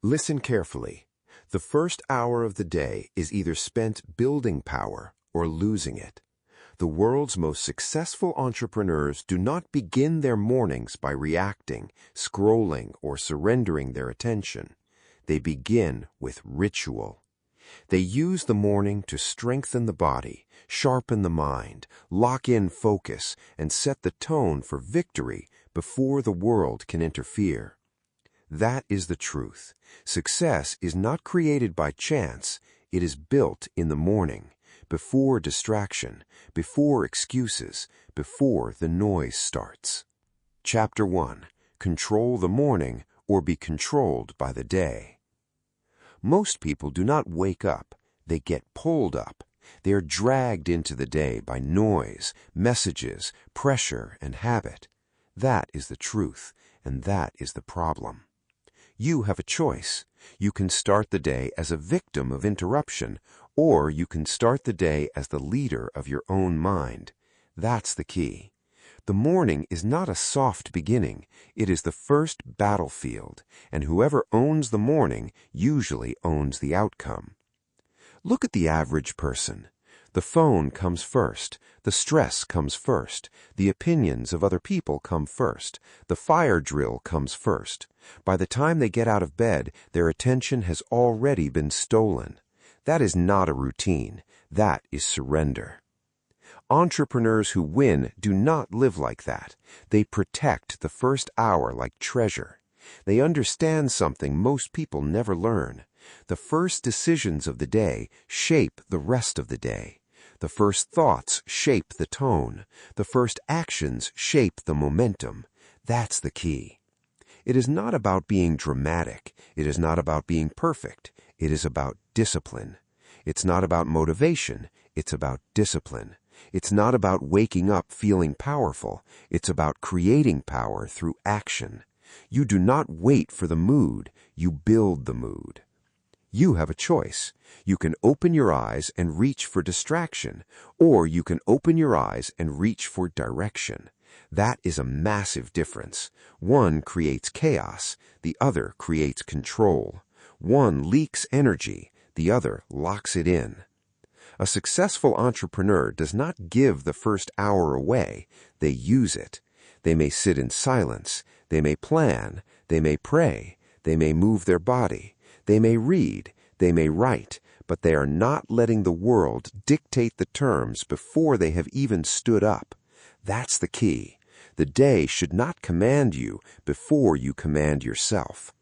Listen carefully. The first hour of the day is either spent building power or losing it. The world's most successful entrepreneurs do not begin their mornings by reacting, scrolling, or surrendering their attention. They begin with ritual. They use the morning to strengthen the body, sharpen the mind, lock in focus, and set the tone for victory before the world can interfere. That is the truth. Success is not created by chance. It is built in the morning, before distraction, before excuses, before the noise starts. Chapter 1. Control the morning or be controlled by the day. Most people do not wake up. They get pulled up. They are dragged into the day by noise, messages, pressure, and habit. That is the truth, and that is the problem. You have a choice. You can start the day as a victim of interruption, or you can start the day as the leader of your own mind. That's the key. The morning is not a soft beginning. It is the first battlefield, and whoever owns the morning usually owns the outcome. Look at the average person. The phone comes first. The stress comes first. The opinions of other people come first. The fire drill comes first. By the time they get out of bed, their attention has already been stolen. That is not a routine. That is surrender. Entrepreneurs who win do not live like that. They protect the first hour like treasure. They understand something most people never learn. The first decisions of the day shape the rest of the day. The first thoughts shape the tone. The first actions shape the momentum. That's the key. It is not about being dramatic. It is not about being perfect. It is about discipline. It's not about motivation. It's about discipline. It's not about waking up feeling powerful. It's about creating power through action. You do not wait for the mood. You build the mood. You have a choice. You can open your eyes and reach for distraction, or you can open your eyes and reach for direction. That is a massive difference. One creates chaos, the other creates control. One leaks energy, the other locks it in. A successful entrepreneur does not give the first hour away. They use it. They may sit in silence. They may plan. They may pray. They may move their body. They may read, they may write, but they are not letting the world dictate the terms before they have even stood up. That's the key. The day should not command you before you command yourself.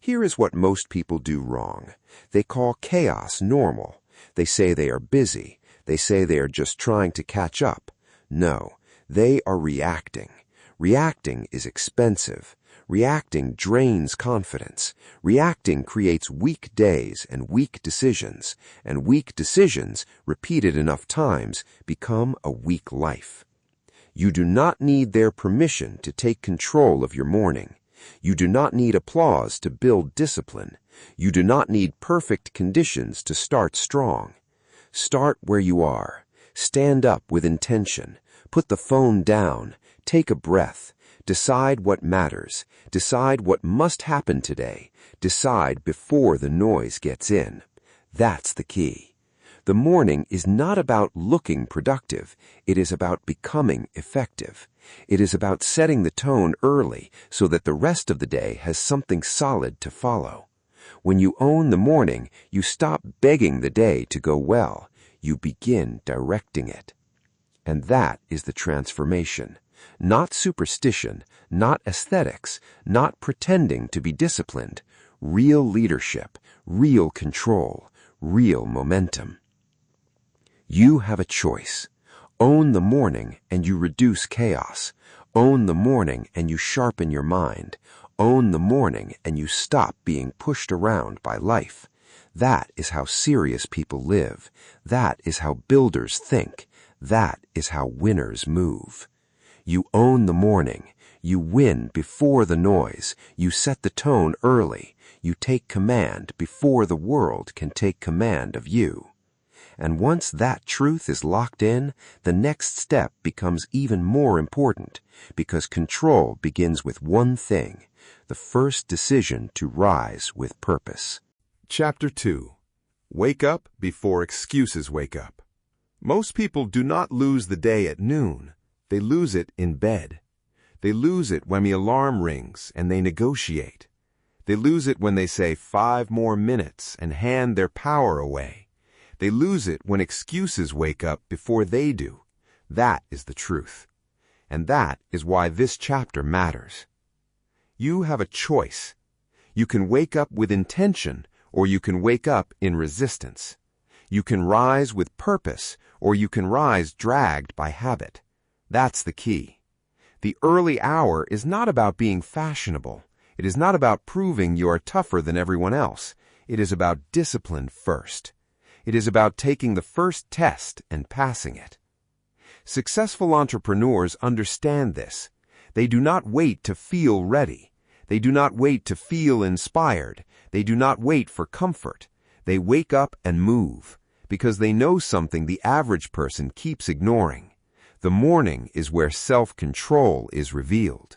Here is what most people do wrong. They call chaos normal. They say they are busy. They say they are just trying to catch up. No, they are reacting. Reacting is expensive. Reacting drains confidence. Reacting creates weak days and weak decisions repeated enough times, become a weak life. You do not need their permission to take control of your morning. You do not need applause to build discipline. You do not need perfect conditions to start strong. Start where you are. Stand up with intention. Put the phone down. Take a breath. Decide what matters. Decide what must happen today. Decide before the noise gets in. That's the key. The morning is not about looking productive. It is about becoming effective. It is about setting the tone early so that the rest of the day has something solid to follow. When you own the morning, you stop begging the day to go well. You begin directing it. And that is the transformation. Not superstition, not aesthetics, not pretending to be disciplined. Real leadership, real control, real momentum. You have a choice. Own the morning and you reduce chaos. Own the morning and you sharpen your mind. Own the morning and you stop being pushed around by life. That is how serious people live. That is how builders think. That is how winners move. You own the morning. You win before the noise. You set the tone early. You take command before the world can take command of you. And once that truth is locked in, the next step becomes even more important, because control begins with one thing: the first decision to rise with purpose. Chapter 2. Wake up before excuses wake up. Most people do not lose the day at noon. They lose it in bed. They lose it when the alarm rings and they negotiate. They lose it when they say 5 more minutes and hand their power away. They lose it when excuses wake up before they do. That is the truth. And that is why this chapter matters. You have a choice. You can wake up with intention, or you can wake up in resistance. You can rise with purpose, or you can rise dragged by habit. That's the key. The early hour is not about being fashionable. It is not about proving you are tougher than everyone else. It is about discipline first. It is about taking the first test and passing it. Successful entrepreneurs understand this. They do not wait to feel ready. They do not wait to feel inspired. They do not wait for comfort. They wake up and move, because they know something the average person keeps ignoring. The morning is where self-control is revealed.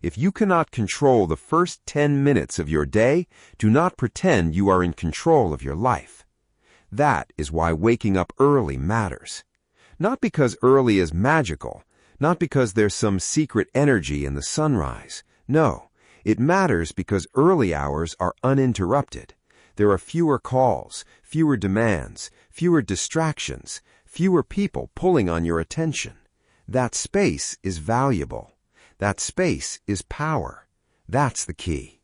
If you cannot control the first 10 minutes of your day, do not pretend you are in control of your life. That is why waking up early matters. Not because early is magical, not because there's some secret energy in the sunrise. No, it matters because early hours are uninterrupted. There are fewer calls, fewer demands, fewer distractions, fewer people pulling on your attention. That space is valuable. That space is power. That's the key.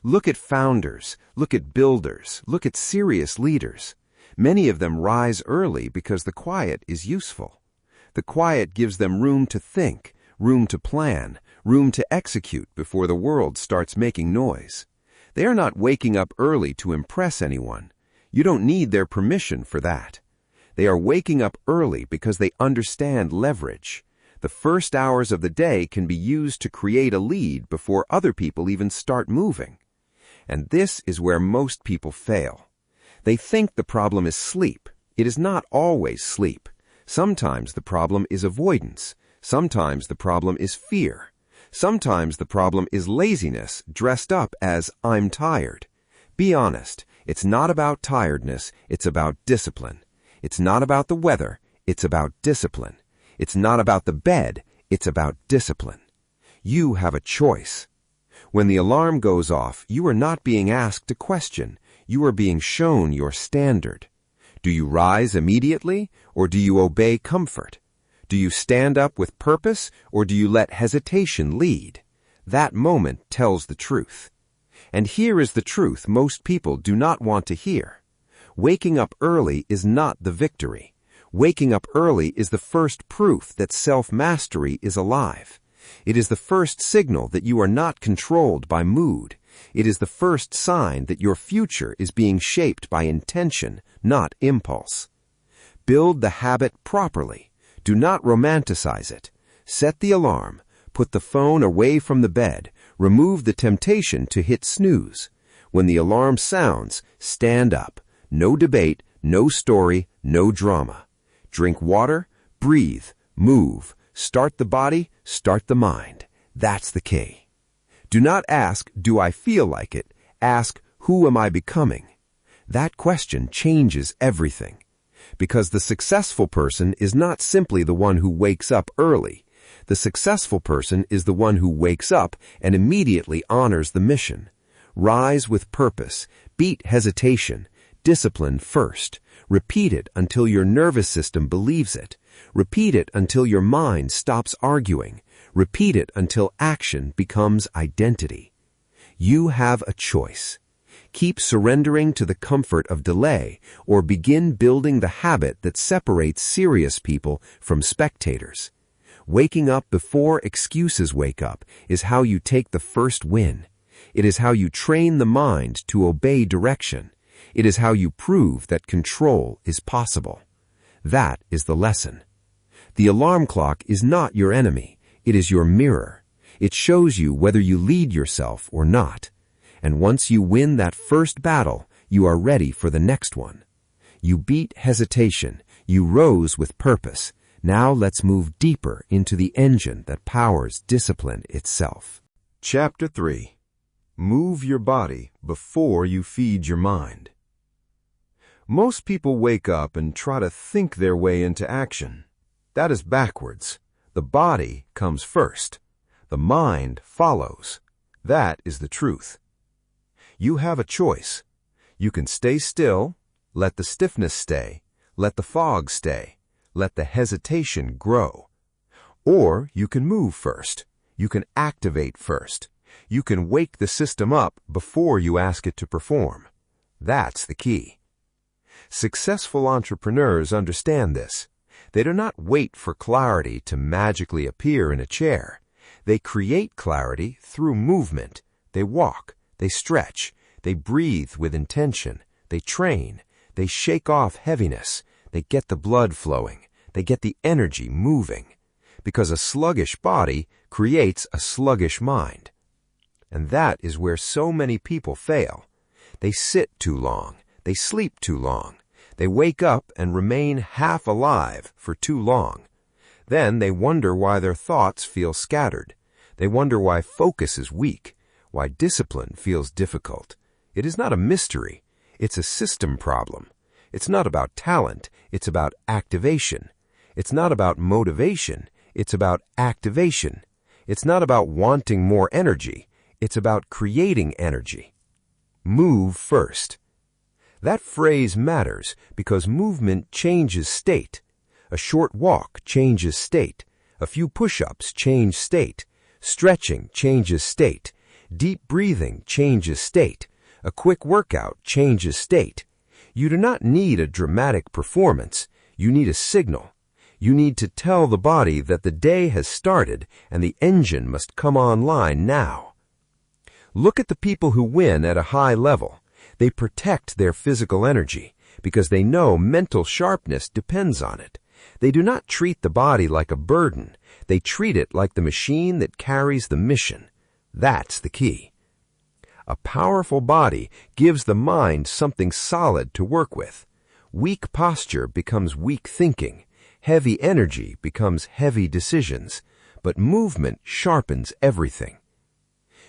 Look at founders, look at builders, look at serious leaders. Many of them rise early because the quiet is useful. The quiet gives them room to think, room to plan, room to execute before the world starts making noise. They are not waking up early to impress anyone. You don't need their permission for that. They are waking up early because they understand leverage. The first hours of the day can be used to create a lead before other people even start moving. And this is where most people fail. They think the problem is sleep. It is not always sleep. Sometimes the problem is avoidance. Sometimes the problem is fear. Sometimes the problem is laziness dressed up as "I'm tired." Be honest. It's not about tiredness. It's about discipline. It's not about the weather. It's about discipline. It's not about the bed. It's about discipline. You have a choice. When the alarm goes off, you are not being asked a question. You are being shown your standard. Do you rise immediately, or do you obey comfort? Do you stand up with purpose, or do you let hesitation lead? That moment tells the truth. And here is the truth most people do not want to hear. Waking up early is not the victory. Waking up early is the first proof that self-mastery is alive. It is the first signal that you are not controlled by mood. It is the first sign that your future is being shaped by intention, not impulse. Build the habit properly. Do not romanticize it. Set the alarm. Put the phone away from the bed. Remove the temptation to hit snooze. When the alarm sounds, stand up. No debate, no story, no drama. Drink water, breathe, move. Start the body, start the mind. That's the key. Do not ask, "Do I feel like it?" Ask, "Who am I becoming?" That question changes everything. Because the successful person is not simply the one who wakes up early. The successful person is the one who wakes up and immediately honors the mission. Rise with purpose. Beat hesitation. Discipline first. Repeat it until your nervous system believes it. Repeat it until your mind stops arguing. Repeat it until action becomes identity. You have a choice. Keep surrendering to the comfort of delay, or begin building the habit that separates serious people from spectators. Waking up before excuses wake up is how you take the first win. It is how you train the mind to obey direction. It is how you prove that control is possible. That is the lesson. The alarm clock is not your enemy. It is your mirror. It shows you whether you lead yourself or not. And once you win that first battle, you are ready for the next one. You beat hesitation. You rose with purpose. Now let's move deeper into the engine that powers discipline itself. Chapter 3. Move your body before you feed your mind. Most people wake up and try to think their way into action. That is backwards. The body comes first. The mind follows. That is the truth. You have a choice. You can stay still, let the stiffness stay, let the fog stay, let the hesitation grow. Or you can move first. You can activate first. You can wake the system up before you ask it to perform. That's the key. Successful entrepreneurs understand this. They do not wait for clarity to magically appear in a chair. They create clarity through movement. They walk, they stretch, they breathe with intention, they train, they shake off heaviness, they get the blood flowing, they get the energy moving. Because a sluggish body creates a sluggish mind. And that is where so many people fail. They sit too long, they sleep too long, they wake up and remain half alive for too long. Then they wonder why their thoughts feel scattered. They wonder why focus is weak, why discipline feels difficult. It is not a mystery. It's a system problem. It's not about talent. It's about activation. It's not about motivation. It's about activation. It's not about wanting more energy. It's about creating energy. Move first. That phrase matters because movement changes state. A short walk changes state. A few push-ups change state. Stretching changes state. Deep breathing changes state. A quick workout changes state. You do not need a dramatic performance. You need a signal. You need to tell the body that the day has started and the engine must come online now. Look at the people who win at a high level. They protect their physical energy because they know mental sharpness depends on it. They do not treat the body like a burden. They treat it like the machine that carries the mission. That's the key. A powerful body gives the mind something solid to work with. Weak posture becomes weak thinking. Heavy energy becomes heavy decisions. But movement sharpens everything.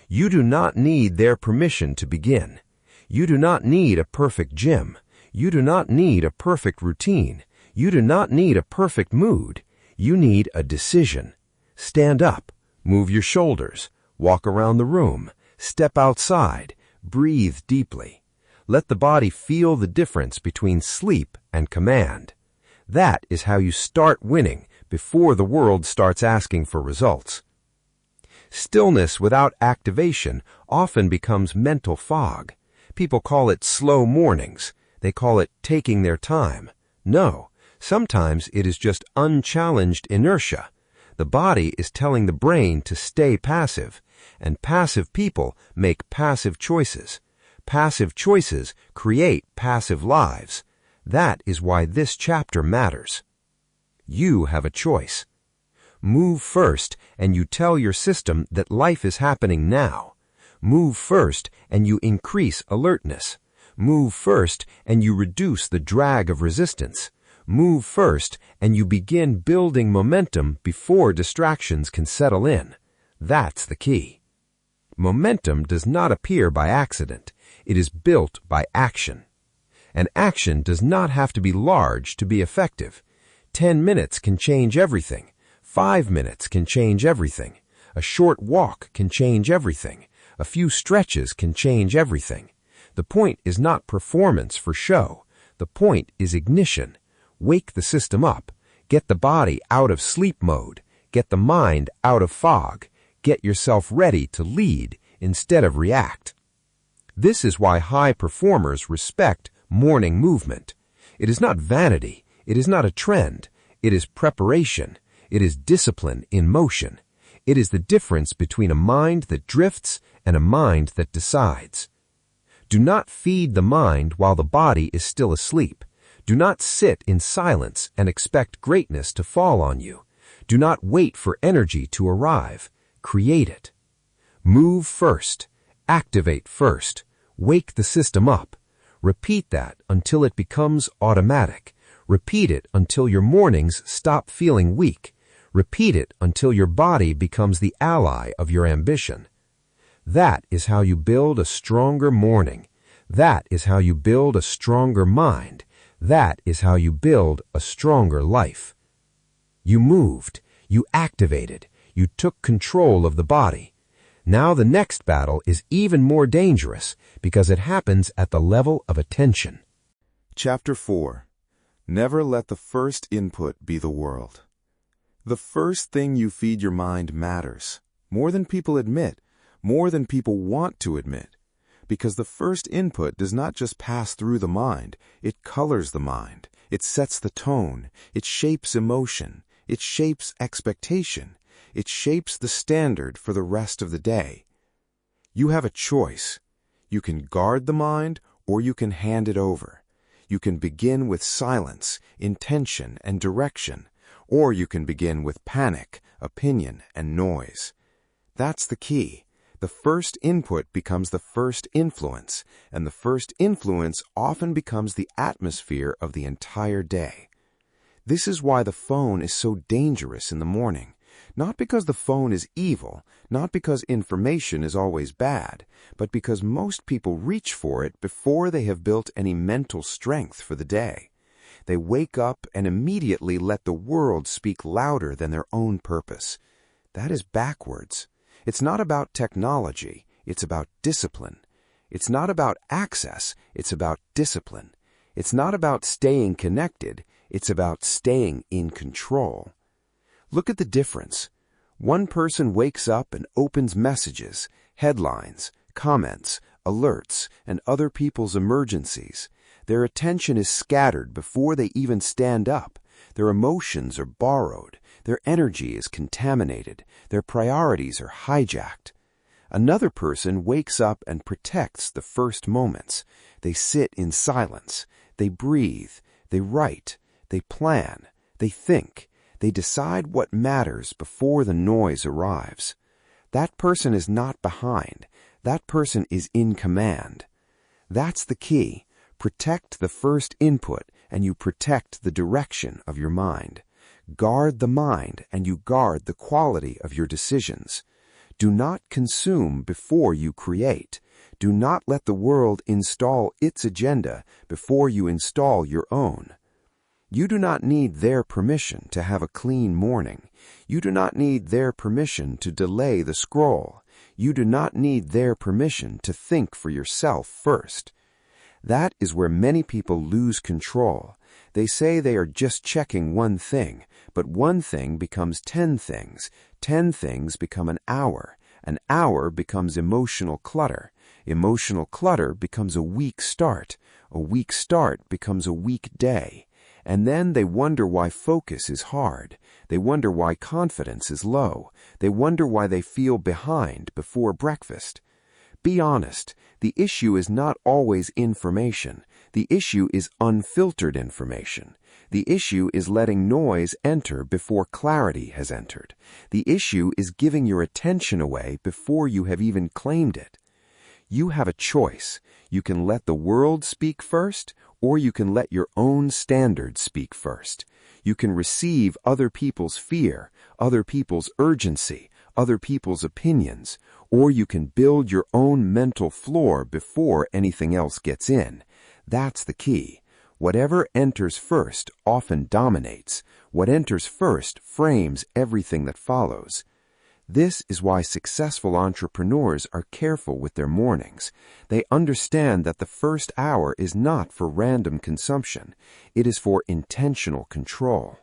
You do not need their permission to begin. You do not need a perfect gym. You do not need a perfect routine. You do not need a perfect mood. You need a decision. Stand up, move your shoulders, walk around the room, step outside, breathe deeply. Let the body feel the difference between sleep and command. That is how you start winning before the world starts asking for results. Stillness without activation often becomes mental fog. People call it slow mornings. They call it taking their time. No, sometimes it is just unchallenged inertia. The body is telling the brain to stay passive, and passive people make passive choices. Passive choices create passive lives. That is why this chapter matters. You have a choice. Move first, and you tell your system that life is happening now. Move first, and you increase alertness. Move first, and you reduce the drag of resistance. Move first, and you begin building momentum before distractions can settle in. That's the key. Momentum does not appear by accident. It is built by action. And action does not have to be large to be effective. 10 minutes can change everything. 5 minutes can change everything. A short walk can change everything. A few stretches can change everything. The point is not performance for show. The point is ignition. Wake the system up. Get the body out of sleep mode. Get the mind out of fog. Get yourself ready to lead instead of react. This is why high performers respect morning movement. It is not vanity. It is not a trend. It is preparation. It is discipline in motion. It is the difference between a mind that drifts and a mind that decides. Do not feed the mind while the body is still asleep. Do not sit in silence and expect greatness to fall on you. Do not wait for energy to arrive. Create it. Move first. Activate first. Wake the system up. Repeat that until it becomes automatic. Repeat it until your mornings stop feeling weak. Repeat it until your body becomes the ally of your ambition. That is how you build a stronger morning. That is how you build a stronger mind. That is how you build a stronger life. You moved. You activated. You took control of the body. Now the next battle is even more dangerous because it happens at the level of attention. Chapter 4. Never let the first input be the world. The first thing you feed your mind matters, more than people admit, more than people want to admit, because the first input does not just pass through the mind, it colors the mind, it sets the tone, it shapes emotion, it shapes expectation, it shapes the standard for the rest of the day. You have a choice. You can guard the mind or you can hand it over. You can begin with silence, intention, and direction, or you can begin with panic, opinion, and noise. That's the key. The first input becomes the first influence, and the first influence often becomes the atmosphere of the entire day. This is why the phone is so dangerous in the morning. Not because the phone is evil, not because information is always bad, but because most people reach for it before they have built any mental strength for the day. They wake up and immediately let the world speak louder than their own purpose. That is backwards. It's not about technology, it's about discipline. It's not about access, it's about discipline. It's not about staying connected, it's about staying in control. Look at the difference. One person wakes up and opens messages, headlines, comments, alerts, and other people's emergencies. Their attention is scattered before they even stand up. Their emotions are borrowed. Their energy is contaminated. Their priorities are hijacked. Another person wakes up and protects the first moments. They sit in silence. They breathe. They write. They plan. They think. They decide what matters before the noise arrives. That person is not behind. That person is in command. That's the key. Protect the first input, and you protect the direction of your mind. Guard the mind, and you guard the quality of your decisions. Do not consume before you create. Do not let the world install its agenda before you install your own. You do not need their permission to have a clean morning. You do not need their permission to delay the scroll. You do not need their permission to think for yourself first. That is where many people lose control. They say they are just checking one thing, but one thing becomes 10 things. 10 things become an hour. An hour becomes emotional clutter. Emotional clutter becomes a weak start. A weak start becomes a weak day. And then they wonder why focus is hard. They wonder why confidence is low. They wonder why they feel behind before breakfast. Be honest. The issue is not always information. The issue is unfiltered information. The issue is letting noise enter before clarity has entered. The issue is giving your attention away before you have even claimed it. You have a choice. You can let the world speak first, or you can let your own standards speak first. You can receive other people's fear, other people's urgency, other people's opinions, or you can build your own mental floor before anything else gets in. That's the key. Whatever enters first often dominates. What enters first frames everything that follows. This is why successful entrepreneurs are careful with their mornings. They understand that the first hour is not for random consumption. It is for intentional control.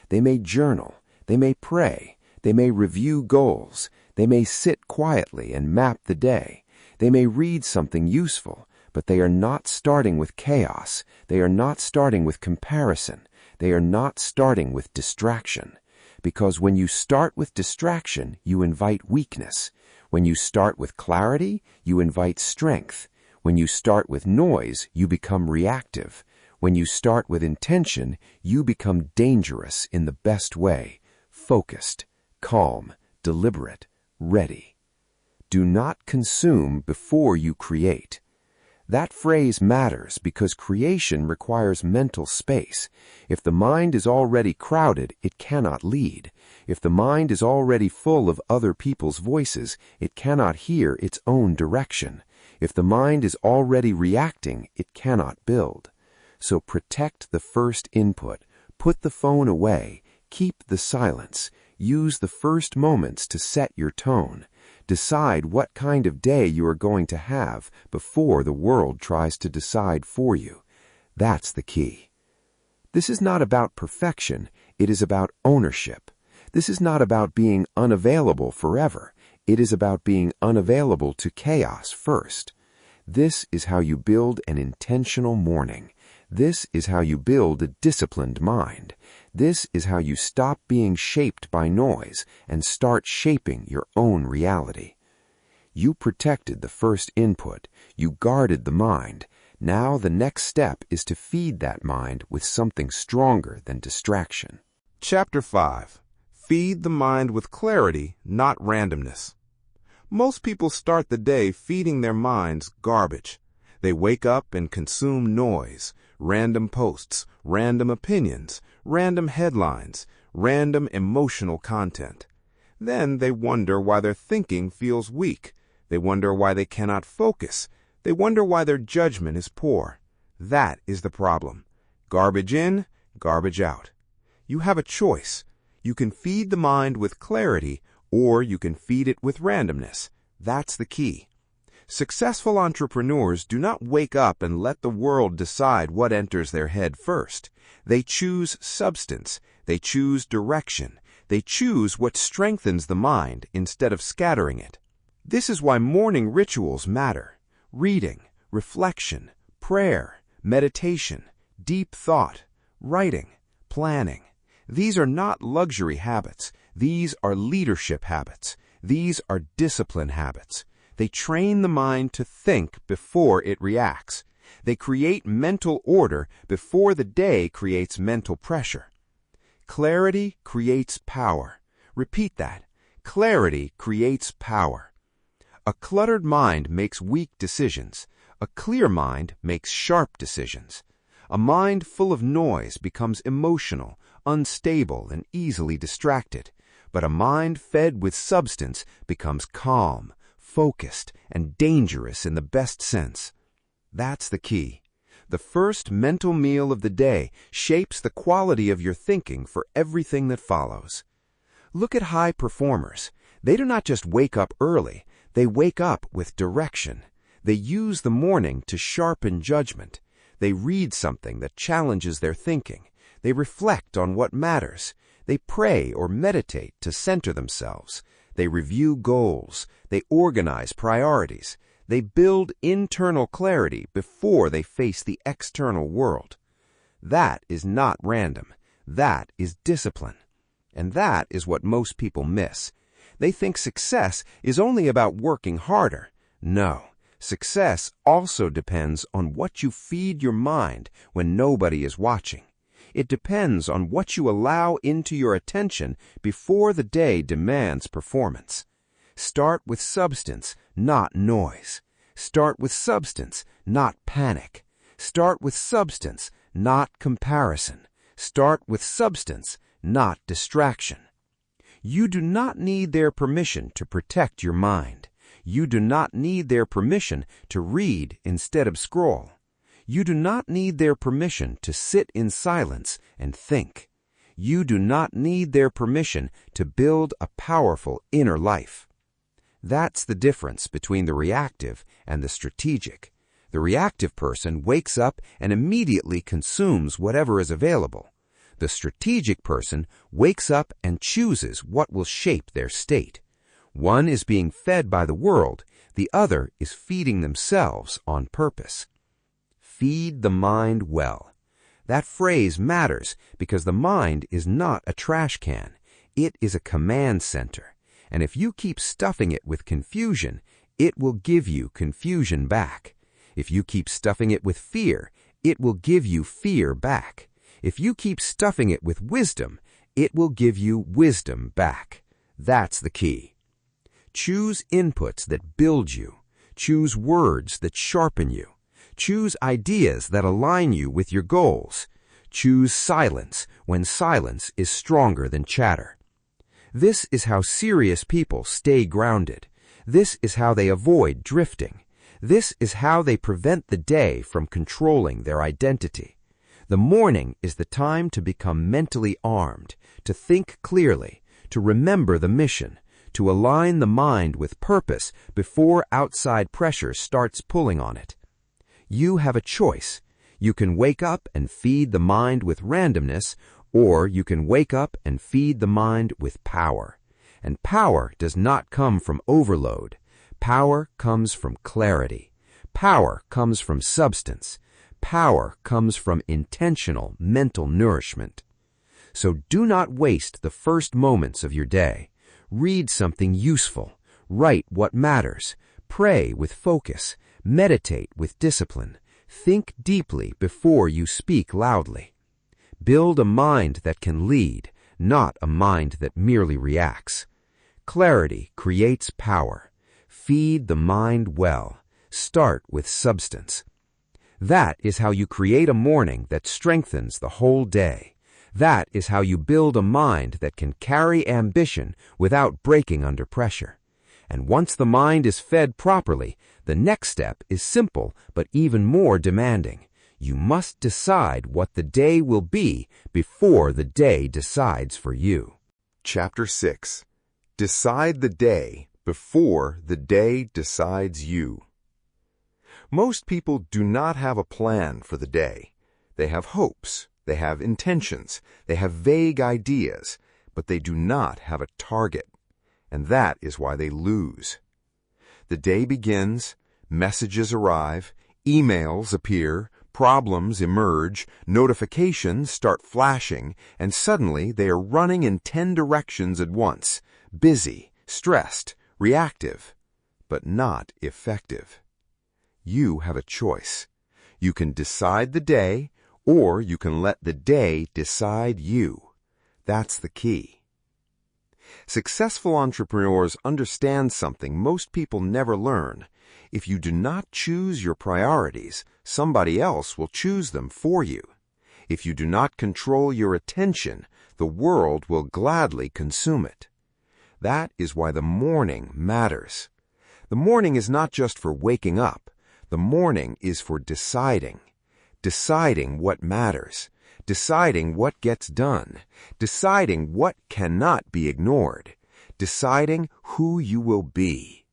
They may journal. They may pray. They may review goals. They may sit quietly and map the day. They may read something useful, but they are not starting with chaos. They are not starting with comparison. They are not starting with distraction. Because when you start with distraction, you invite weakness. When you start with clarity, you invite strength. When you start with noise, you become reactive. When you start with intention, you become dangerous in the best way, focused, calm, deliberate, ready. Do not consume before you create. That phrase matters because creation requires mental space. If the mind is already crowded, it cannot lead. If the mind is already full of other people's voices, it cannot hear its own direction. If the mind is already reacting, it cannot build. So protect the first input. Put the phone away. Keep the silence. Use the first moments to set your tone. Decide what kind of day you are going to have before the world tries to decide for you. That's the key. This is not about perfection. It is about ownership. This is not about being unavailable forever. It is about being unavailable to chaos first. This is how you build an intentional morning. This is how you build a disciplined mind. This is how you stop being shaped by noise and start shaping your own reality. You protected the first input. You guarded the mind. Now the next step is to feed that mind with something stronger than distraction. Chapter 5. Feed the mind with clarity, not randomness. Most people start the day feeding their minds garbage. They wake up and consume noise, random posts, random opinions, random headlines, random emotional content. Then they wonder why their thinking feels weak. They wonder why they cannot focus. They wonder why their judgment is poor. That is the problem. Garbage in, garbage out. You have a choice. You can feed the mind with clarity, or you can feed it with randomness. That's the key. Successful entrepreneurs do not wake up and let the world decide what enters their head first. They choose substance. They choose direction. They choose what strengthens the mind instead of scattering it. This is why morning rituals matter. Reading, reflection, prayer, meditation, deep thought, writing, planning. These are not luxury habits. These are leadership habits. These are discipline habits. They train the mind to think before it reacts. They create mental order before the day creates mental pressure. Clarity creates power. Repeat that. Clarity creates power. A cluttered mind makes weak decisions. A clear mind makes sharp decisions. A mind full of noise becomes emotional, unstable, and easily distracted. But a mind fed with substance becomes calm, focused, and dangerous in the best sense. That's the key. The first mental meal of the day shapes the quality of your thinking for everything that follows. Look at high performers. They do not just wake up early. They wake up with direction. They use the morning to sharpen judgment. They read something that challenges their thinking. They reflect on what matters. They pray or meditate to center themselves. They review goals. They organize priorities. They build internal clarity before they face the external world. That is not random. That is discipline. And that is what most people miss. They think success is only about working harder. No, success also depends on what you feed your mind when nobody is watching. It depends on what you allow into your attention before the day demands performance. Start with substance, not noise. Start with substance, not panic. Start with substance, not comparison. Start with substance, not distraction. You do not need their permission to protect your mind. You do not need their permission to read instead of scroll. You do not need their permission to sit in silence and think. You do not need their permission to build a powerful inner life. That's the difference between the reactive and the strategic. The reactive person wakes up and immediately consumes whatever is available. The strategic person wakes up and chooses what will shape their state. One is being fed by the world. The other is feeding themselves on purpose. Feed the mind well. That phrase matters because the mind is not a trash can. It is a command center. And if you keep stuffing it with confusion, it will give you confusion back. If you keep stuffing it with fear, it will give you fear back. If you keep stuffing it with wisdom, it will give you wisdom back. That's the key. Choose inputs that build you. Choose words that sharpen you. Choose ideas that align you with your goals. Choose silence when silence is stronger than chatter. This is how serious people stay grounded. This is how they avoid drifting. This is how they prevent the day from controlling their identity. The morning is the time to become mentally armed, to think clearly, to remember the mission, to align the mind with purpose before outside pressure starts pulling on it. You have a choice. You can wake up and feed the mind with randomness, or you can wake up and feed the mind with power. And power does not come from overload. Power comes from clarity. Power comes from substance. Power comes from intentional mental nourishment. So do not waste the first moments of your day. Read something useful. Write what matters. Pray with focus. Meditate with discipline. Think deeply before you speak loudly. Build a mind that can lead, not a mind that merely reacts. Clarity creates power. Feed the mind well. Start with substance. That is how you create a morning that strengthens the whole day. That is how you build a mind that can carry ambition without breaking under pressure. And once the mind is fed properly, the next step is simple but even more demanding. You must decide what the day will be before the day decides for you. Chapter 6. Decide the day before the day decides you. Most people do not have a plan for the day. They have hopes, they have intentions, they have vague ideas, but they do not have a target. And that is why they lose. The day begins, messages arrive, emails appear, problems emerge, notifications start flashing, and suddenly they are running in 10 directions at once, busy, stressed, reactive, but not effective. You have a choice. You can decide the day, or you can let the day decide you. That's the key. Successful entrepreneurs understand something most people never learn. If you do not choose your priorities, somebody else will choose them for you. If you do not control your attention, the world will gladly consume it. That is why the morning matters. The morning is not just for waking up. The morning is for deciding. Deciding what matters. Deciding what gets done. Deciding what cannot be ignored. Deciding who you will be.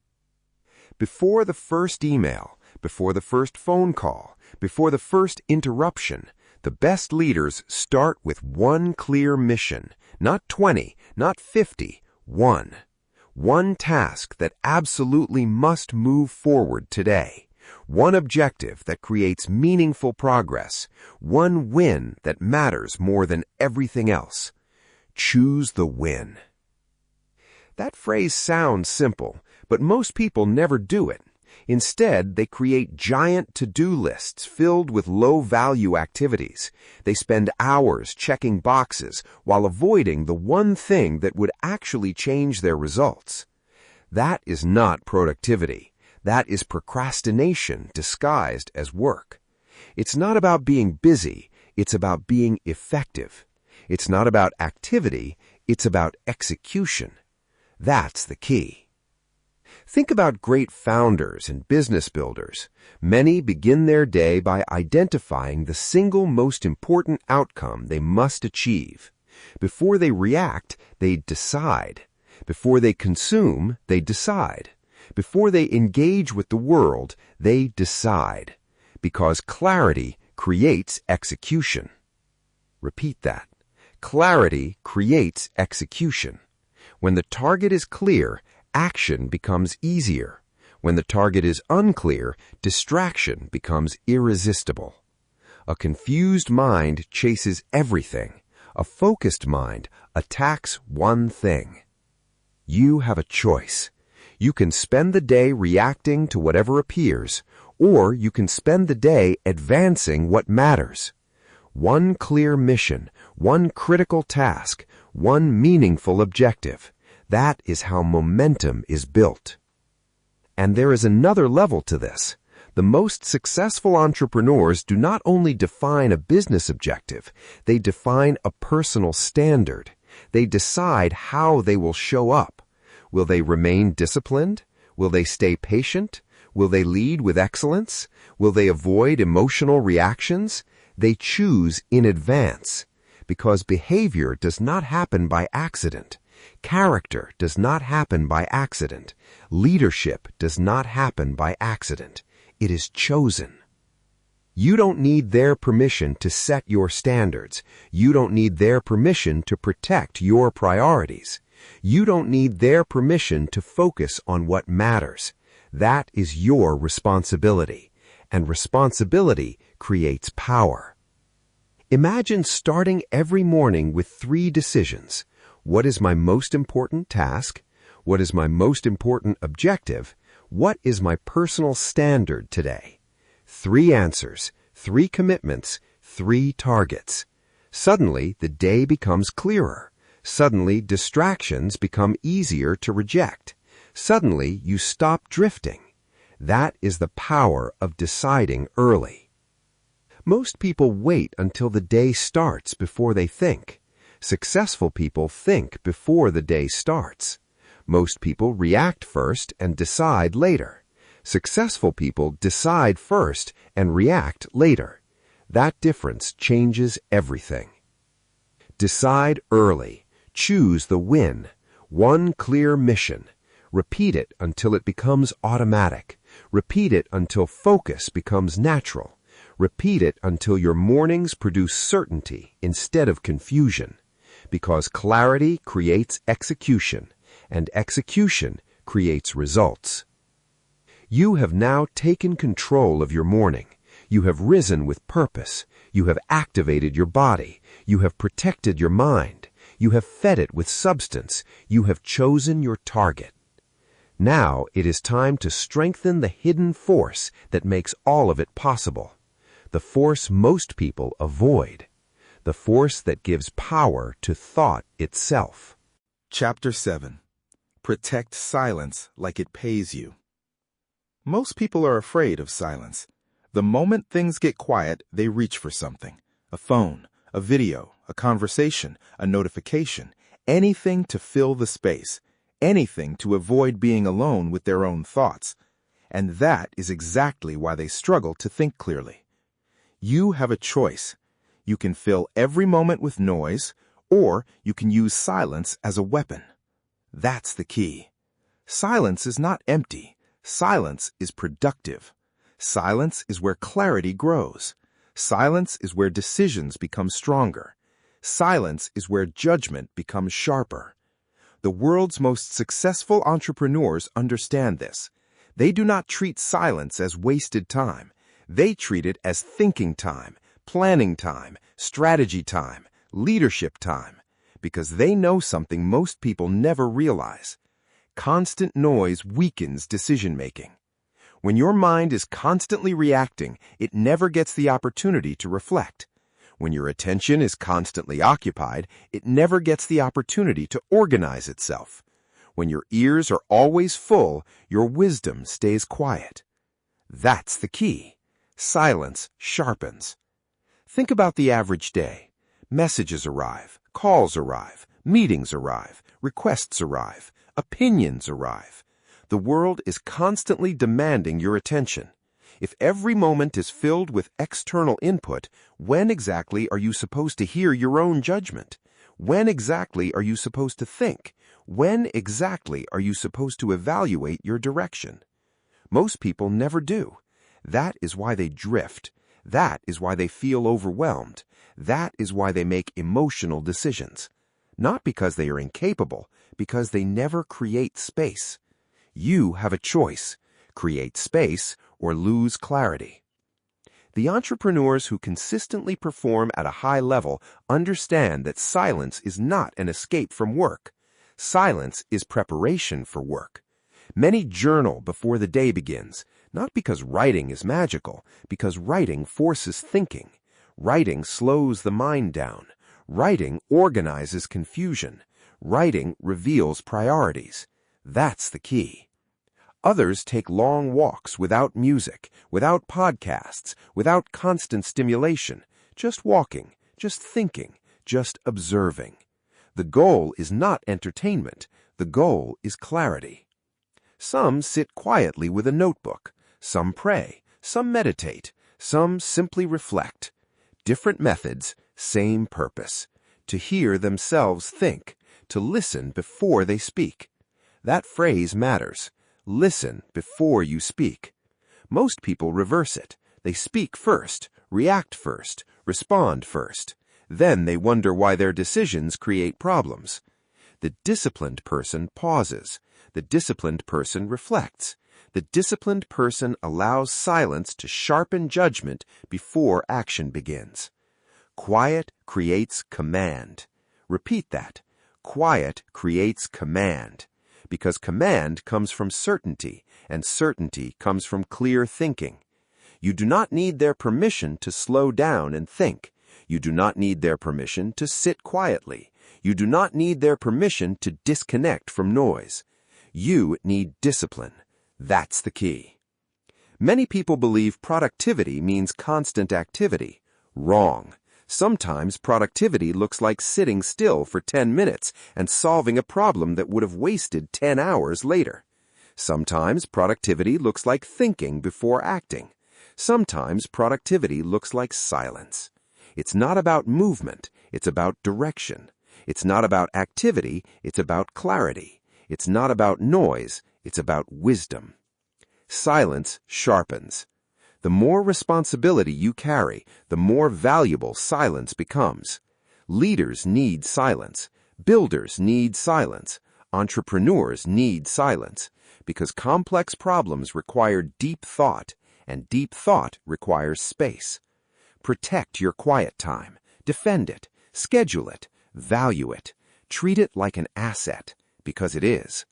Before the first email, before the first phone call, before the first interruption, the best leaders start with one clear mission, not 20, not 50, one. One task that absolutely must move forward today. One objective that creates meaningful progress. One win that matters more than everything else. Choose the win. That phrase sounds simple, but most people never do it. Instead, they create giant to-do lists filled with low-value activities. They spend hours checking boxes while avoiding the one thing that would actually change their results. That is not productivity. That is procrastination disguised as work. It's not about being busy. It's about being effective. It's not about activity. It's about execution. That's the key. Think about great founders and business builders. Many begin their day by identifying the single most important outcome they must achieve. Before they react, they decide. Before they consume, they decide. Before they engage with the world, they decide. Because clarity creates execution. Repeat that. Clarity creates execution. When the target is clear, action becomes easier. When the target is unclear, distraction becomes irresistible. A confused mind chases everything. A focused mind attacks one thing. You have a choice. You can spend the day reacting to whatever appears, or you can spend the day advancing what matters. One clear mission, one critical task, one meaningful objective. That is how momentum is built. And there is another level to this. The most successful entrepreneurs do not only define a business objective, they define a personal standard. They decide how they will show up. Will they remain disciplined? Will they stay patient? Will they lead with excellence? Will they avoid emotional reactions? They choose in advance, because behavior does not happen by accident. Character does not happen by accident. Leadership does not happen by accident. It is chosen. You don't need their permission to set your standards. You don't need their permission to protect your priorities. You don't need their permission to focus on what matters. That is your responsibility, and responsibility creates power. Imagine starting every morning with 3 decisions. What is my most important task? What is my most important objective? What is my personal standard today? 3 answers, 3 commitments, 3 targets. Suddenly, the day becomes clearer. Suddenly, distractions become easier to reject. Suddenly, you stop drifting. That is the power of deciding early. Most people wait until the day starts before they think. Successful people think before the day starts. Most people react first and decide later. Successful people decide first and react later. That difference changes everything. Decide early. Choose the win. One clear mission. Repeat it until it becomes automatic. Repeat it until focus becomes natural. Repeat it until your mornings produce certainty instead of confusion. Because clarity creates execution, and execution creates results. You have now taken control of your morning. You have risen with purpose. You have activated your body. You have protected your mind. You have fed it with substance. You have chosen your target. Now it is time to strengthen the hidden force that makes all of it possible. The force most people avoid. The force that gives power to thought itself. Chapter 7. Protect silence like it pays you. Most people are afraid of silence. The moment things get quiet, they reach for something. A phone, a video, a conversation, a notification, anything to fill the space, anything to avoid being alone with their own thoughts. And that is exactly why they struggle to think clearly. You have a choice. You can fill every moment with noise, or you can use silence as a weapon. That's the key. Silence is not empty. Silence is productive. Silence is where clarity grows. Silence is where decisions become stronger. Silence is where judgment becomes sharper. The world's most successful entrepreneurs understand this. They do not treat silence as wasted time. They treat it as thinking time, planning time, strategy time, leadership time, because they know something most people never realize. Constant noise weakens decision-making. When your mind is constantly reacting, it never gets the opportunity to reflect. When your attention is constantly occupied, it never gets the opportunity to organize itself. When your ears are always full, your wisdom stays quiet. That's the key. Silence sharpens. Think about the average day. Messages arrive, calls arrive, meetings arrive, requests arrive, opinions arrive. The world is constantly demanding your attention. If every moment is filled with external input, when exactly are you supposed to hear your own judgment? When exactly are you supposed to think? When exactly are you supposed to evaluate your direction? Most people never do. That is why they drift. That is why they feel overwhelmed. That is why they make emotional decisions. Not because they are incapable, because they never create space. You have a choice. Create space or lose clarity. The entrepreneurs who consistently perform at a high level understand that silence is not an escape from work. Silence is preparation for work. Many journal before the day begins, not because writing is magical, because writing forces thinking. Writing slows the mind down. Writing organizes confusion. Writing reveals priorities. That's the key. Others take long walks without music, without podcasts, without constant stimulation, just walking, just thinking, just observing. The goal is not entertainment. The goal is clarity. Some sit quietly with a notebook. Some pray. Some meditate. Some simply reflect. Different methods, same purpose. To hear themselves think. To listen before they speak. That phrase matters. Listen before you speak. Most people reverse it. They speak first, react first, respond first. Then they wonder why their decisions create problems. The disciplined person pauses. The disciplined person reflects. The disciplined person allows silence to sharpen judgment before action begins. Quiet creates command. Repeat that. Quiet creates command. Because command comes from certainty, and certainty comes from clear thinking. You do not need their permission to slow down and think. You do not need their permission to sit quietly. You do not need their permission to disconnect from noise. You need discipline. That's the key. Many people believe productivity means constant activity. Wrong. Sometimes productivity looks like sitting still for 10 minutes and solving a problem that would have wasted 10 hours later. Sometimes productivity looks like thinking before acting. Sometimes productivity looks like silence. It's not about movement, it's about direction. It's not about activity, it's about clarity. It's not about noise, it's about wisdom. Silence sharpens. The more responsibility you carry, the more valuable silence becomes. Leaders need silence. Builders need silence. Entrepreneurs need silence. Because complex problems require deep thought, and deep thought requires space. Protect your quiet time. Defend it. Schedule it. Value it. Treat it like an asset, because it is.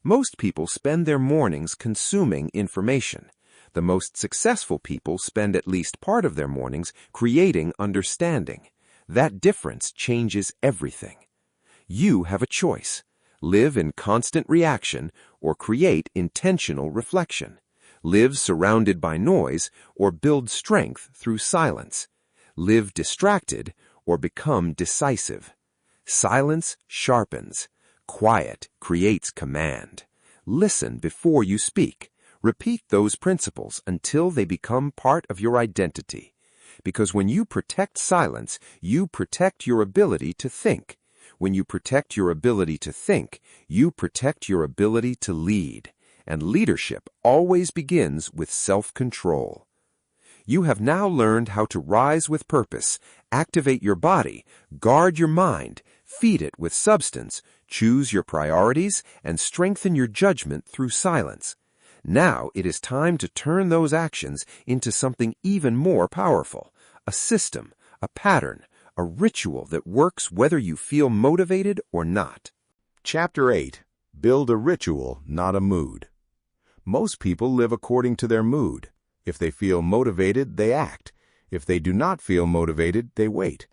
Most people spend their mornings consuming information. The most successful people spend at least part of their mornings creating understanding. That difference changes everything. You have a choice. Live in constant reaction or create intentional reflection. Live surrounded by noise or build strength through silence. Live distracted or become decisive. Silence sharpens. Quiet creates command. Listen before you speak. Repeat those principles until they become part of your identity. Because when you protect silence, you protect your ability to think. When you protect your ability to think, you protect your ability to lead. And leadership always begins with self-control. You have now learned how to rise with purpose, activate your body, guard your mind, feed it with substance, choose your priorities, and strengthen your judgment through silence. Now it is time to turn those actions into something even more powerful, a system, a pattern, a ritual that works whether you feel motivated or not. Chapter 8. Build a ritual, not a mood. Most people live according to their mood. If they feel motivated, they act. If they do not feel motivated, they wait.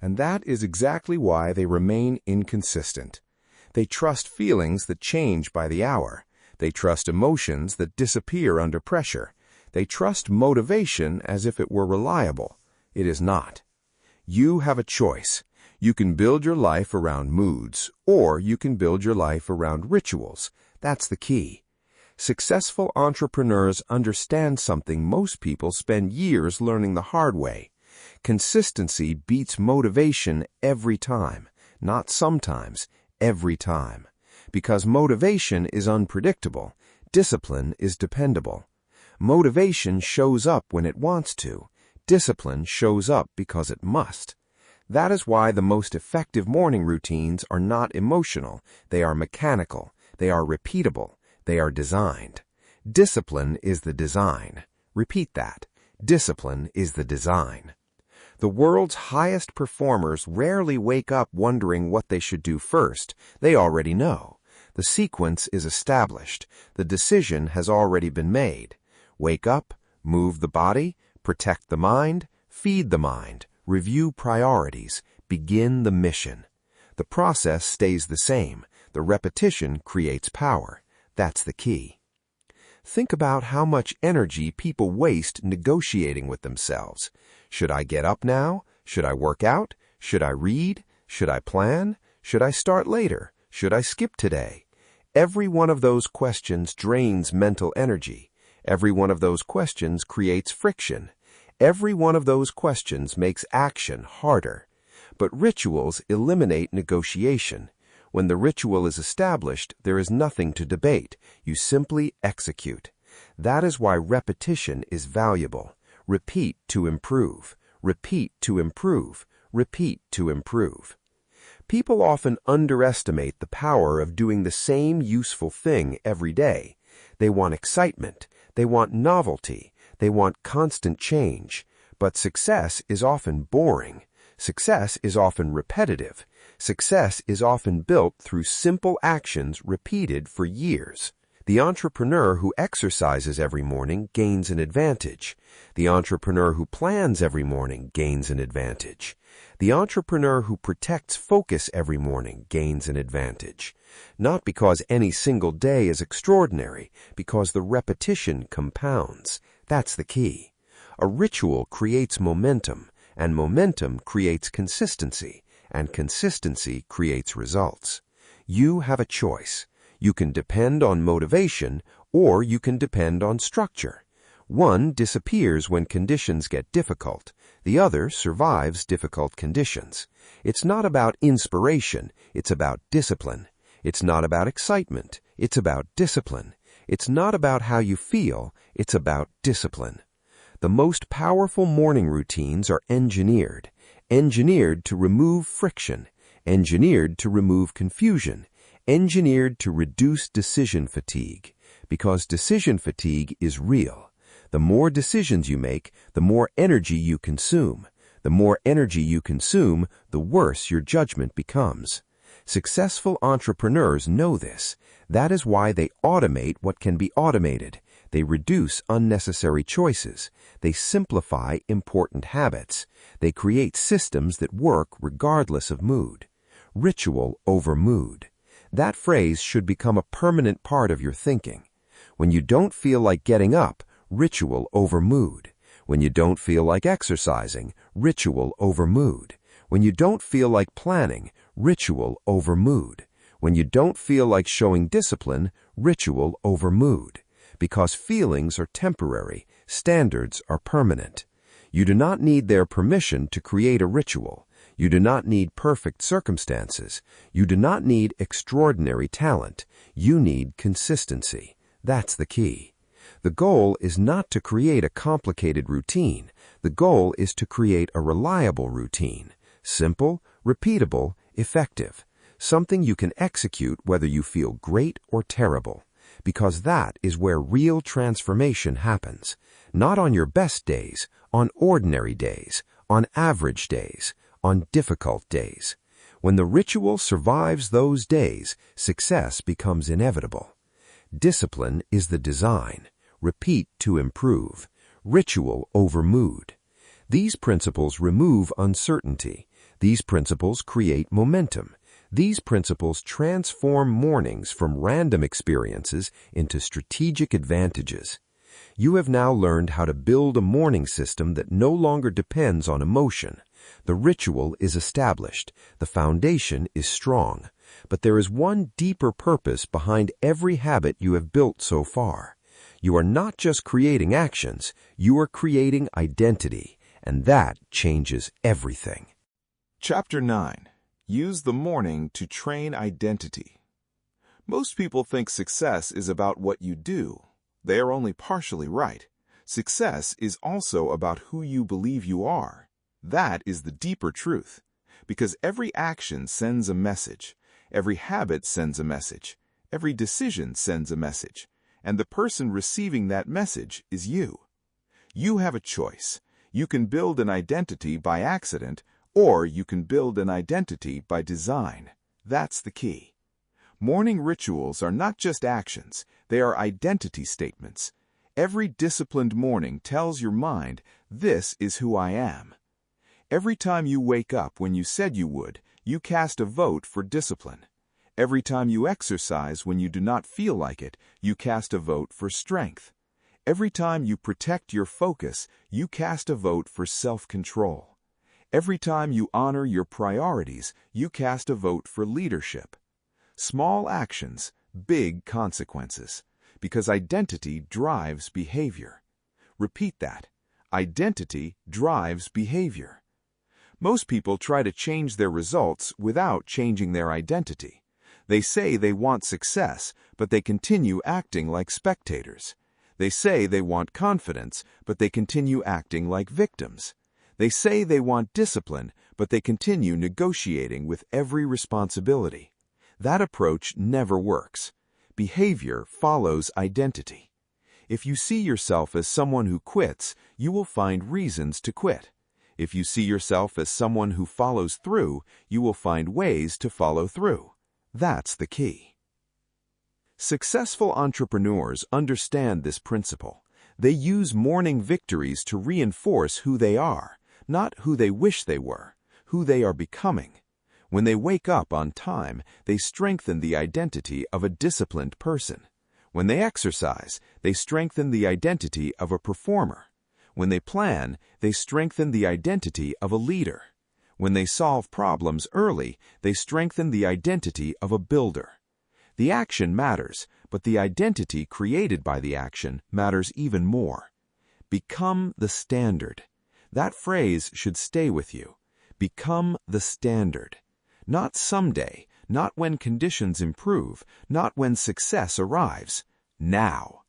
And that is exactly why they remain inconsistent. They trust feelings that change by the hour. They trust emotions that disappear under pressure. They trust motivation as if it were reliable. It is not. You have a choice. You can build your life around moods, or you can build your life around rituals. That's the key. Successful entrepreneurs understand something most people spend years learning the hard way. Consistency beats motivation every time, not sometimes, every time. Because motivation is unpredictable, discipline is dependable. Motivation shows up when it wants to. Discipline shows up because it must. That is why the most effective morning routines are not emotional. They are mechanical. They are repeatable. They are designed. Discipline is the design. Repeat that. Discipline is the design. The world's highest performers rarely wake up wondering what they should do first. They already know. The sequence is established. The decision has already been made. Wake up, move the body, protect the mind, feed the mind, review priorities, begin the mission. The process stays the same. The repetition creates power. That's the key. Think about how much energy people waste negotiating with themselves. Should I get up now? Should I work out? Should I read? Should I plan? Should I start later? Should I skip today? Every one of those questions drains mental energy. Every one of those questions creates friction. Every one of those questions makes action harder. But rituals eliminate negotiation. When the ritual is established, there is nothing to debate. You simply execute. That is why repetition is valuable. Repeat to improve. Repeat to improve. Repeat to improve. People often underestimate the power of doing the same useful thing every day. They want excitement. They want novelty. They want constant change. But success is often boring. Success is often repetitive. Success is often built through simple actions repeated for years. The entrepreneur who exercises every morning gains an advantage. The entrepreneur who plans every morning gains an advantage. The entrepreneur who protects focus every morning gains an advantage. Not because any single day is extraordinary, because the repetition compounds. That's the key. A ritual creates momentum, and momentum creates consistency, and consistency creates results. You have a choice. You can depend on motivation, or you can depend on structure. One disappears when conditions get difficult. The other survives difficult conditions. It's not about inspiration, it's about discipline. It's not about excitement, it's about discipline. It's not about how you feel, it's about discipline. The most powerful morning routines are engineered to remove friction, engineered to remove confusion, engineered to reduce decision fatigue, because decision fatigue is real. The more decisions you make, the more energy you consume. The more energy you consume, the worse your judgment becomes. Successful entrepreneurs know this. That is why they automate what can be automated. They reduce unnecessary choices. They simplify important habits. They create systems that work regardless of mood. Ritual over mood. That phrase should become a permanent part of your thinking. When you don't feel like getting up, ritual over mood. When you don't feel like exercising, ritual over mood. When you don't feel like planning, ritual over mood. When you don't feel like showing discipline, ritual over mood. Because feelings are temporary, standards are permanent. You do not need their permission to create a ritual. You do not need perfect circumstances. You do not need extraordinary talent. You need consistency. That's the key. The goal is not to create a complicated routine. The goal is to create a reliable routine. Simple, repeatable, effective. Something you can execute whether you feel great or terrible. Because that is where real transformation happens. Not on your best days, on ordinary days, on average days, on difficult days. When the ritual survives those days, success becomes inevitable. Discipline is the design. Repeat to improve. Ritual over mood. These principles remove uncertainty. These principles create momentum. These principles transform mornings from random experiences into strategic advantages. You have now learned how to build a morning system that no longer depends on emotion. The ritual is established. The foundation is strong. But there is one deeper purpose behind every habit you have built so far. You are not just creating actions, you are creating identity, and that changes everything. Chapter 9. Use the morning to train identity. Most people think success is about what you do. They are only partially right. Success is also about who you believe you are. That is the deeper truth. Because every action sends a message. Every habit sends a message. Every decision sends a message. And the person receiving that message is you. You have a choice. You can build an identity by accident, or you can build an identity by design. That's the key. Morning rituals are not just actions, they are identity statements. Every disciplined morning tells your mind, this is who I am. Every time you wake up when you said you would, you cast a vote for discipline. Every time you exercise when you do not feel like it, you cast a vote for strength. Every time you protect your focus, you cast a vote for self-control. Every time you honor your priorities, you cast a vote for leadership. Small actions, big consequences, because identity drives behavior. Repeat that. Identity drives behavior. Most people try to change their results without changing their identity. They say they want success, but they continue acting like spectators. They say they want confidence, but they continue acting like victims. They say they want discipline, but they continue negotiating with every responsibility. That approach never works. Behavior follows identity. If you see yourself as someone who quits, you will find reasons to quit. If you see yourself as someone who follows through, you will find ways to follow through. That's the key. Successful entrepreneurs understand this principle. They use morning victories to reinforce who they are, not who they wish they were, who they are becoming. When they wake up on time, they strengthen the identity of a disciplined person. When they exercise, they strengthen the identity of a performer. When they plan, they strengthen the identity of a leader. When they solve problems early, they strengthen the identity of a builder. The action matters, but the identity created by the action matters even more. Become the standard. That phrase should stay with you. Become the standard. Not someday, not when conditions improve, not when success arrives. Now.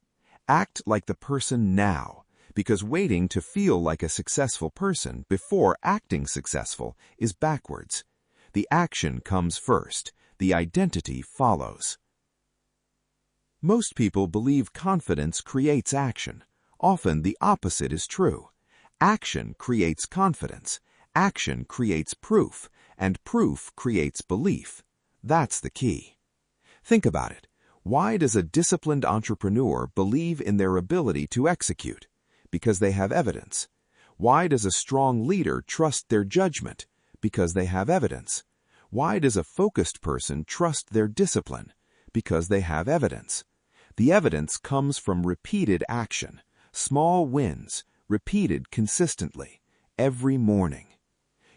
Act like the person now, because waiting to feel like a successful person before acting successful is backwards. The action comes first. The identity follows. Most people believe confidence creates action. Often the opposite is true. Action creates confidence. Action creates proof, and proof creates belief. That's the key. Think about it. Why does a disciplined entrepreneur believe in their ability to execute? Because they have evidence. Why does a strong leader trust their judgment? Because they have evidence. Why does a focused person trust their discipline? Because they have evidence. The evidence comes from repeated action, small wins, repeated consistently, every morning.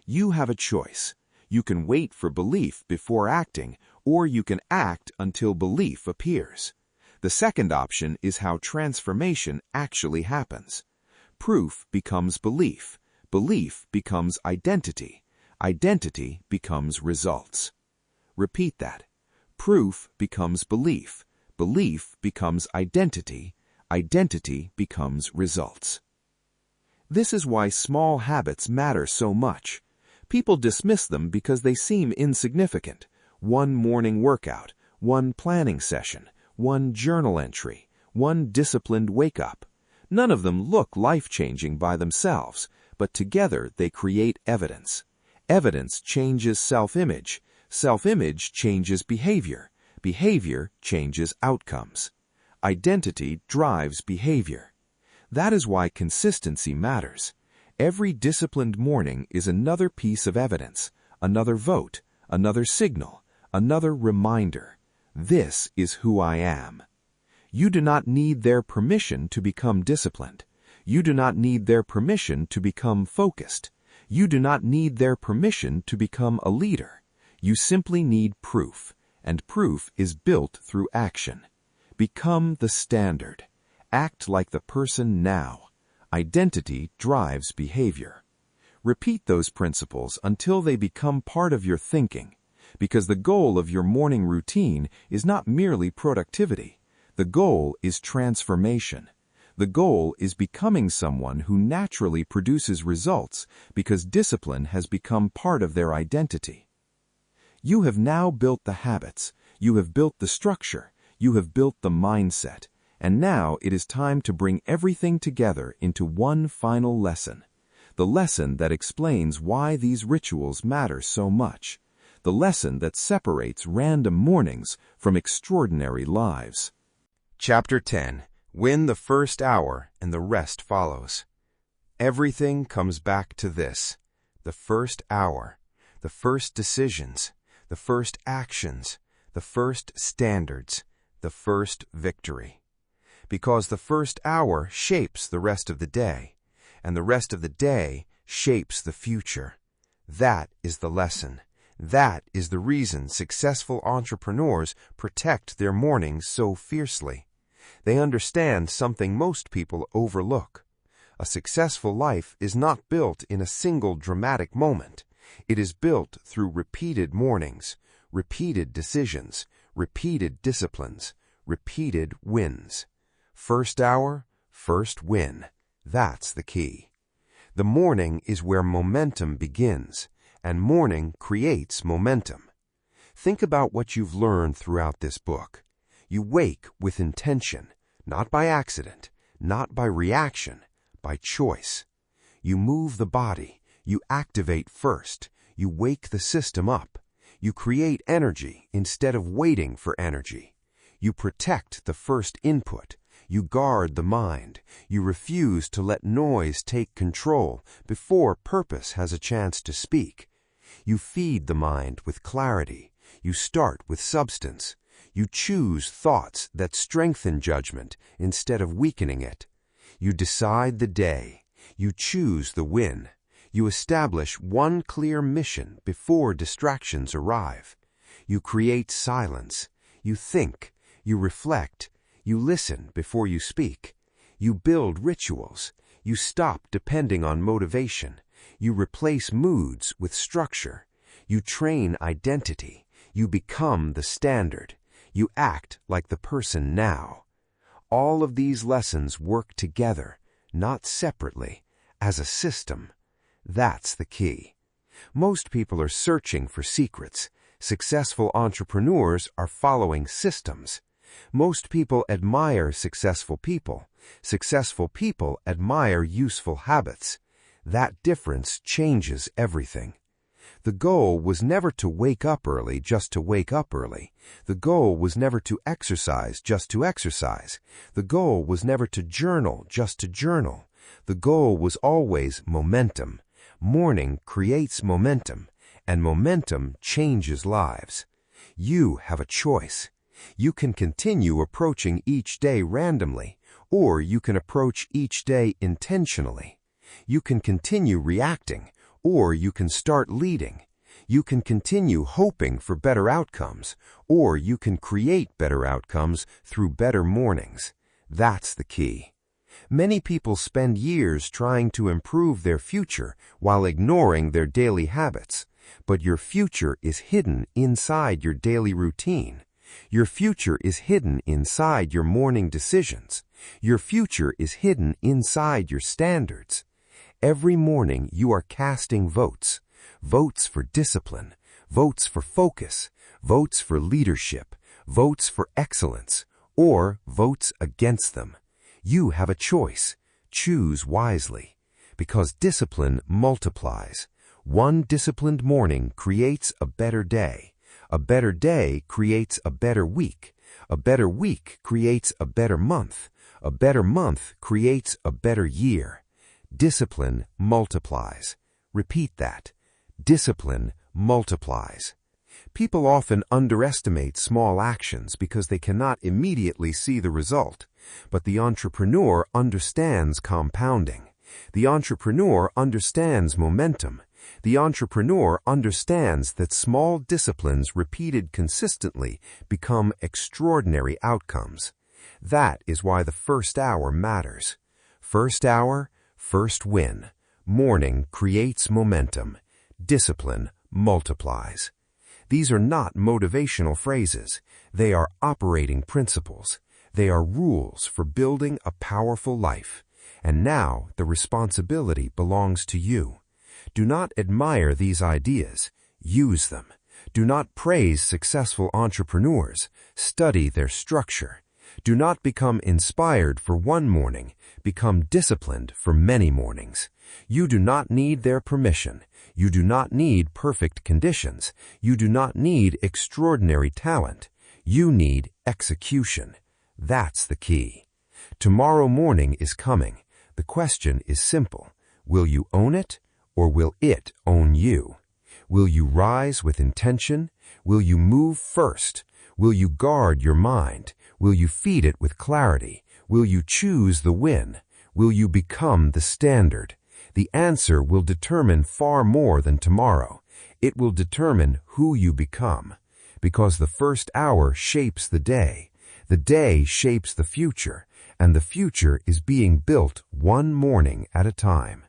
You have a choice. You can wait for belief before acting, or you can act until belief appears. The second option is how transformation actually happens. Proof becomes belief. Belief becomes identity. Identity becomes results. Repeat that. Proof becomes belief. Belief becomes identity. Identity becomes results. This is why small habits matter so much. People dismiss them because they seem insignificant. One morning workout, one planning session, one journal entry, one disciplined wake-up. None of them look life-changing by themselves, but together they create evidence. Evidence changes self-image. Self-image changes behavior. Behavior changes outcomes. Identity drives behavior. That is why consistency matters. Every disciplined morning is another piece of evidence, another vote, another signal, another reminder. This is who I am. You do not need their permission to become disciplined. You do not need their permission to become focused. You do not need their permission to become a leader. You simply need proof, and proof is built through action. Become the standard. Act like the person now. Identity drives behavior. Repeat those principles until they become part of your thinking, because the goal of your morning routine is not merely productivity. The goal is transformation. The goal is becoming someone who naturally produces results because discipline has become part of their identity. You have now built the habits. You have built the structure. You have built the mindset. And now it is time to bring everything together into one final lesson. The lesson that explains why these rituals matter so much. The lesson that separates random mornings from extraordinary lives. Chapter 10. Win the first hour and the rest follows. Everything comes back to this. The first hour. The first decisions. The first actions. the first standards, the first victory. Because the first hour shapes the rest of the day, and the rest of the day shapes the future. That is the lesson. That is the reason successful entrepreneurs protect their mornings so fiercely. They understand something most people overlook. A successful life is not built in a single dramatic moment. It is built through repeated mornings, repeated decisions, repeated disciplines, repeated wins. First hour, first win. That's the key. The morning is where momentum begins, and morning creates momentum. Think about what you've learned throughout this book. You wake with intention, not by accident, not by reaction, by choice. You move the body, you activate first, you wake the system up. You create energy instead of waiting for energy. You protect the first input. You guard the mind. You refuse to let noise take control before purpose has a chance to speak. You feed the mind with clarity. You start with substance. You choose thoughts that strengthen judgment instead of weakening it. You decide the day. You choose the win. You establish one clear mission before distractions arrive. You create silence. You think. You reflect. You listen before you speak. You build rituals. You stop depending on motivation. You replace moods with structure. You train identity. You become the standard. You act like the person now. All of these lessons work together, not separately, as a system. That's the key. Most people are searching for secrets. Successful entrepreneurs are following systems. Most people admire successful people. Successful people admire useful habits. That difference changes everything. The goal was never to wake up early just to wake up early. The goal was never to exercise just to exercise. The goal was never to journal just to journal. The goal was always momentum. Morning creates momentum, and momentum changes lives. You have a choice. You can continue approaching each day randomly, or you can approach each day intentionally. You can continue reacting, or you can start leading. You can continue hoping for better outcomes, or you can create better outcomes through better mornings. That's the key. Many people spend years trying to improve their future while ignoring their daily habits, but your future is hidden inside your daily routine. Your future is hidden inside your morning decisions. Your future is hidden inside your standards. Every morning you are casting votes. Votes for discipline, votes for focus, votes for leadership, votes for excellence, or votes against them. You have a choice. Choose wisely, because discipline multiplies. One disciplined morning creates a better day. A better day creates a better week. A better week creates a better month. A better month creates a better year. Discipline multiplies. Repeat that. Discipline multiplies. People often underestimate small actions because they cannot immediately see the result. But the entrepreneur understands compounding. The entrepreneur understands momentum. The entrepreneur understands that small disciplines repeated consistently become extraordinary outcomes. That is why the first hour matters. First hour, first win. Morning creates momentum. Discipline multiplies. These are not motivational phrases. They are operating principles. They are rules for building a powerful life. And now the responsibility belongs to you. Do not admire these ideas. Use them. Do not praise successful entrepreneurs. Study their structure. Do not become inspired for one morning. Become disciplined for many mornings. You do not need their permission. You do not need perfect conditions. You do not need extraordinary talent. You need execution. That's the key. Tomorrow morning is coming. The question is simple. Will you own it, or will it own you? Will you rise with intention? Will you move first? Will you guard your mind? Will you feed it with clarity? Will you choose the win? Will you become the standard? The answer will determine far more than tomorrow. It will determine who you become. Because the first hour shapes the day shapes the future, and the future is being built one morning at a time.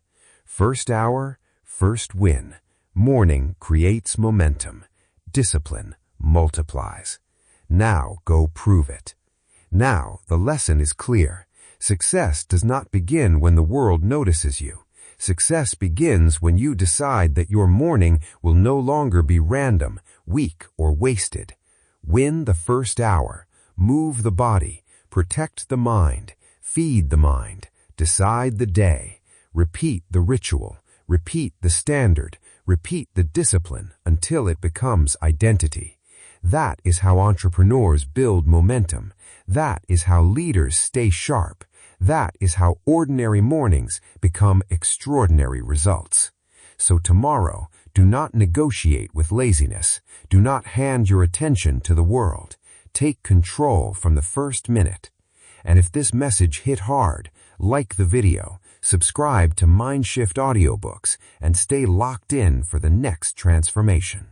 First hour, first win. Morning creates momentum. Discipline multiplies. Now go prove it. Now the lesson is clear. Success does not begin when the world notices you. Success begins when you decide that your morning will no longer be random, weak, or wasted. Win the first hour. Move the body. Protect the mind. Feed the mind. Decide the day. Repeat the ritual. Repeat the standard. Repeat the discipline until it becomes identity. That is how entrepreneurs build momentum. That is how leaders stay sharp. That is how ordinary mornings become extraordinary results. So tomorrow, do not negotiate with laziness. Do not hand your attention to the world. Take control from the first minute. And if this message hit hard, like the video, subscribe to Mindshift Audiobooks, and stay locked in for the next transformation.